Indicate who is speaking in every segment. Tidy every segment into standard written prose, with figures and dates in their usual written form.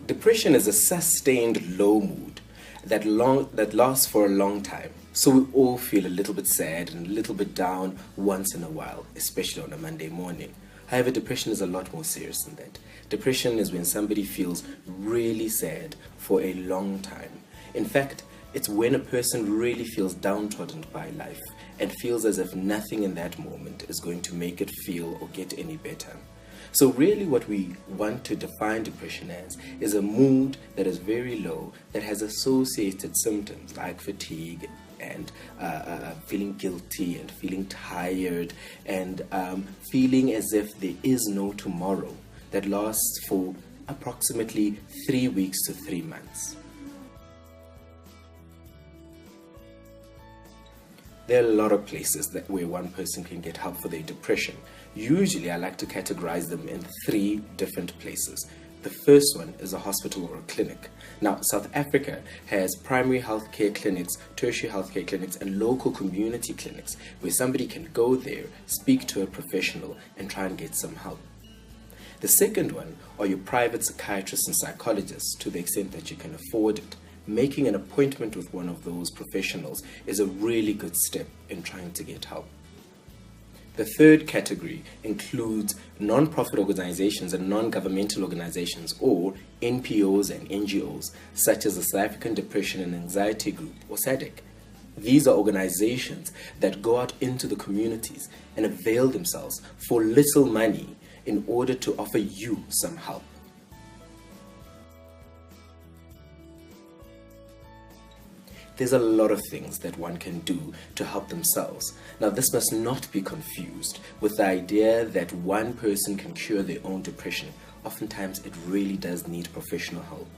Speaker 1: Depression is a sustained low mood that lasts for a long time. So we all feel a little bit sad and a little bit down once in a while, especially on a Monday morning. However, depression is a lot more serious than that. Depression is when somebody feels really sad for a long time. In fact, it's when a person really feels downtrodden by life and feels as if nothing in that moment is going to make it feel or get any better. So really what we want to define depression as is a mood that is very low, that has associated symptoms like fatigue and feeling guilty and feeling tired and feeling as if there is no tomorrow, that lasts for approximately 3 weeks to 3 months. There are a lot of places where one person can get help for their depression. Usually I like to categorize them in 3 different places. The first one is a hospital or a clinic. Now, South Africa has primary healthcare clinics, tertiary healthcare clinics, and local community clinics where somebody can go there, speak to a professional, and try and get some help. The second one are your private psychiatrists and psychologists, to the extent that you can afford it. Making an appointment with one of those professionals is a really good step in trying to get help. The third category includes non-profit organizations and non-governmental organizations, or NPOs and NGOs, such as the South African Depression and Anxiety Group, or SADC. These are organizations that go out into the communities and avail themselves for little money in order to offer you some help. There's a lot of things that one can do to help themselves. Now, this must not be confused with the idea that one person can cure their own depression. Oftentimes, it really does need professional help.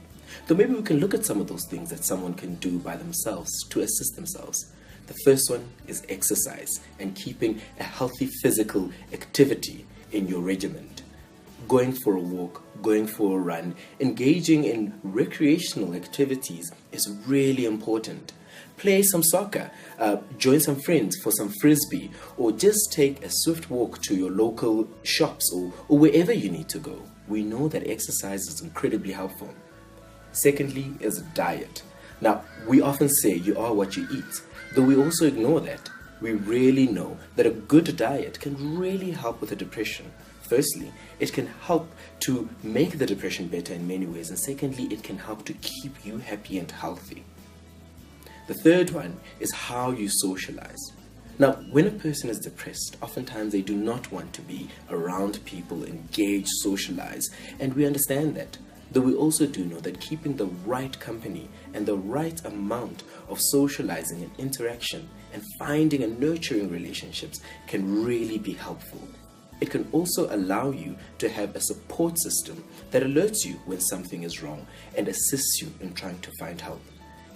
Speaker 1: Though maybe we can look at some of those things that someone can do by themselves to assist themselves. The first one is exercise and keeping a healthy physical activity in your regimen. Going for a walk, going for a run, engaging in recreational activities is really important. Play some soccer, join some friends for some frisbee, or just take a swift walk to your local shops or wherever you need to go. We know that exercise is incredibly helpful. Secondly is diet. Now, we often say you are what you eat, though we also ignore that. We really know that a good diet can really help with the depression. Firstly, it can help to make the depression better in many ways, and secondly, it can help to keep you happy and healthy. The third one is how you socialize. Now, when a person is depressed, oftentimes they do not want to be around people, engage, socialize, and we understand that. Though we also do know that keeping the right company and the right amount of socializing and interaction and finding and nurturing relationships can really be helpful. It can also allow you to have a support system that alerts you when something is wrong and assists you in trying to find help.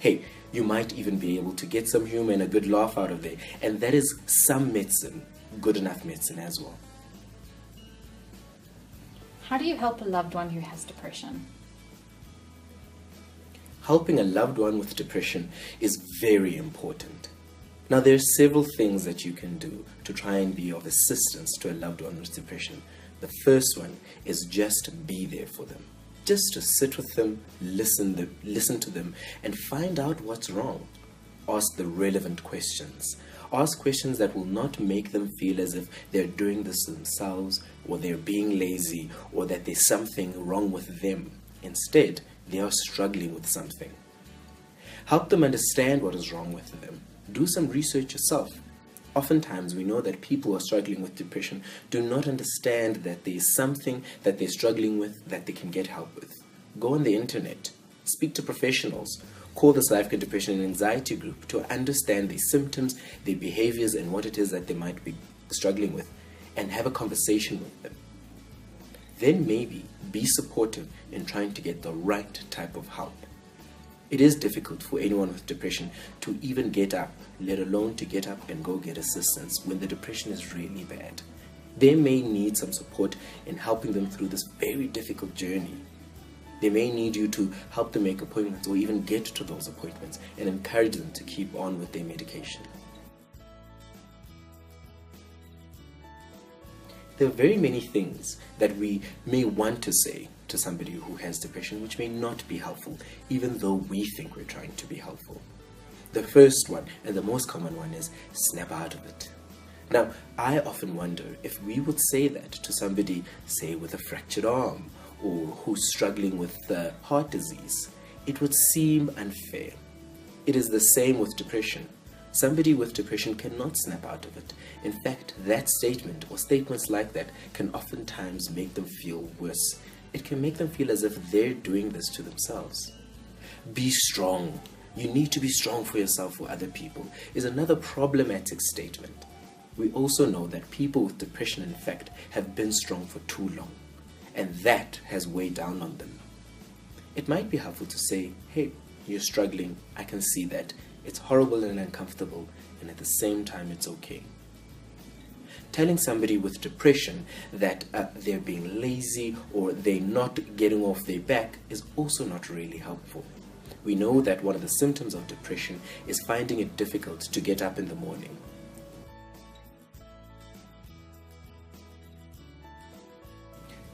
Speaker 1: Hey, you might even be able to get some humor and a good laugh out of there, and that is some medicine, good enough medicine as well.
Speaker 2: How do you help a loved one who has depression?
Speaker 1: Helping a loved one with depression is very important. Now, there are several things that you can do to try and be of assistance to a loved one with depression. The first one is just be there for them. Just to sit with them, listen to them, and find out what's wrong. Ask the relevant questions. Ask questions that will not make them feel as if they're doing this themselves, or they're being lazy, or that there's something wrong with them. Instead, they are struggling with something. Help them understand what is wrong with them. Do some research yourself. Oftentimes we know that people who are struggling with depression do not understand that there is something that they're struggling with that they can get help with. Go on the internet, speak to professionals, call the South African Depression and Anxiety Group to understand their symptoms, their behaviors, and what it is that they might be struggling with, and have a conversation with them. Then maybe be supportive in trying to get the right type of help. It is difficult for anyone with depression to even get up, let alone to get up and go get assistance when the depression is really bad. They may need some support in helping them through this very difficult journey. They may need you to help them make appointments or even get to those appointments and encourage them to keep on with their medication. There are very many things that we may want to say to somebody who has depression, which may not be helpful, even though we think we're trying to be helpful. The first one, and the most common one, is snap out of it. Now, I often wonder if we would say that to somebody, say, with a fractured arm, or who's struggling with heart disease, it would seem unfair. It is the same with depression. Somebody with depression cannot snap out of it. In fact, that statement or statements like that can oftentimes make them feel worse. It can make them feel as if they're doing this to themselves. Be strong. You need to be strong for yourself or other people is another problematic statement. We also know that people with depression, in fact, have been strong for too long, and that has weighed down on them. It might be helpful to say, hey, you're struggling, I can see that. It's horrible and uncomfortable, and at the same time, it's okay. Telling somebody with depression that they're being lazy or they're not getting off their back is also not really helpful. We know that one of the symptoms of depression is finding it difficult to get up in the morning.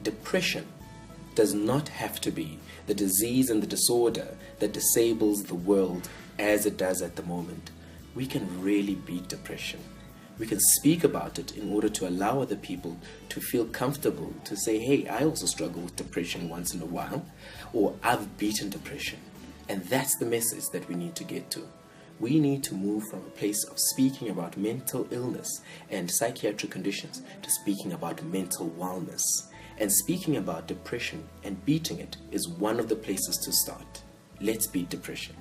Speaker 1: Depression does not have to be the disease and the disorder that disables the world as it does at the moment. We can really beat depression. We can speak about it in order to allow other people to feel comfortable to say, hey, I also struggle with depression once in a while, or I've beaten depression. And that's the message that we need to get to. We need to move from a place of speaking about mental illness and psychiatric conditions to speaking about mental wellness. And speaking about depression and beating it is one of the places to start. Let's beat depression.